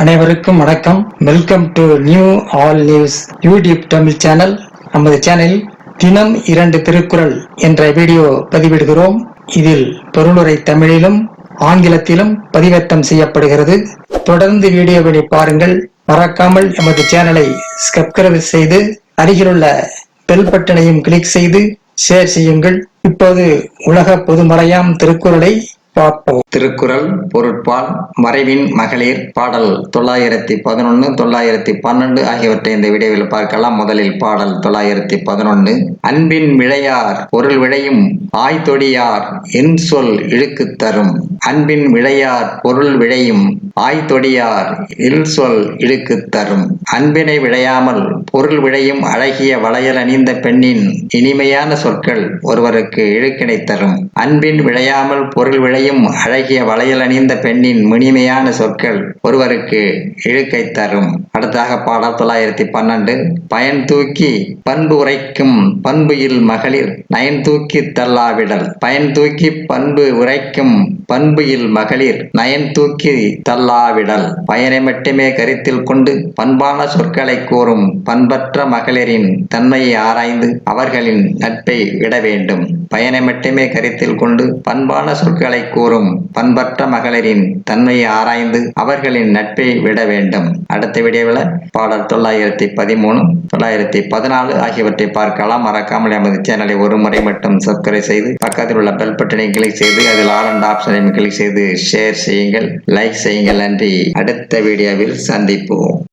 அனைவருக்கும் வணக்கம். Welcome to new all news YouTube Tamil channel. நமது சேனலில் தினம் 2 திருக்குறள் என்ற வீடியோ பதிவிடுகிறோம். இதில் பொருளுரை தமிழிலும் ஆங்கிலத்திலும் பதிவேற்றம் செய்யப்படுகிறது. தொடர்ந்து வீடியோவை பாருங்கள். மறக்காமல் எமது சேனலை சப்ஸ்கிரைப் செய்து அருகிலுள்ள பெல் பட்டனையும் கிளிக் செய்து ஷேர் செய்யுங்கள். இப்போது உலக பொதுமறையாம் திருக்குறளை பார்ப்போம். திருக்குறள் பொருட்பால் மறைவின் மகளிர் பாடல் 911 912 ஆகியவற்றை இந்த வீடியோவில் பார்க்கலாம். முதலில் பாடல் 911. அன்பின் விளையார் பொருள் விளையும் ஆய்தொடியார் என் சொல் இழுக்கு தரும். அன்பின் விளையார் பொருள் விளையும் ஆய்தொடியார் இல் சொல் இழுக்கு தரும். அன்பினை விளையாமல் பொருள் விளையும் அழகிய வளையல் அணிந்த பெண்ணின் இனிமையான சொற்கள் ஒருவருக்கு இழுக்கினை தரும். அன்பின் விளையாமல் பொருள் விளையும் அழகிய வளையல் அணிந்த பெண்ணின் இனிமையான சொற்கள் ஒருவருக்கு இழுக்கை தரும். அடுத்ததாக பாடல் 912. பயன் தூக்கி பண்பு உரைக்கும் பண்பு இல் மகளிர் நயன் தூக்கி தள்ளாவிடல். பயன் தூக்கி பண்பு உரைக்கும் பண்பு இல் மகளிர் நயன் தூக்கி தள்ளாவிடல். பயனை மட்டுமே கருத்தில் கொண்டு பண்பான சொற்களை கூறும் பண்பற்ற மகளிரின் தன்மையை ஆராய்ந்து அவர்களின் நட்பை விட வேண்டும். பயனை மட்டுமே கருத்தில் கொண்டு பண்பான சொற்களை கூறும் பண்பற்ற மகளிரின் தன்மையை ஆராய்ந்து அவர்களின் நட்பை விட வேண்டும். அடுத்த வீடியோவில் பாடல் 913 914 ஆகியவற்றை பார்க்கலாம். மறக்காமல் எமது சேனலை ஒரு முறை மட்டும் சப்ஸ்கிரைப் செய்து பக்கத்தில் உள்ள பெல் பட்டனை கிளிக் செய்து அதில் ஆல் அண்ட் ஆப்ஷனை கிளிக் செய்து ஷேர் செய்யுங்கள், லைக் செய்யுங்கள். நன்றி. அடுத்த வீடியோவில் சந்திப்போம்.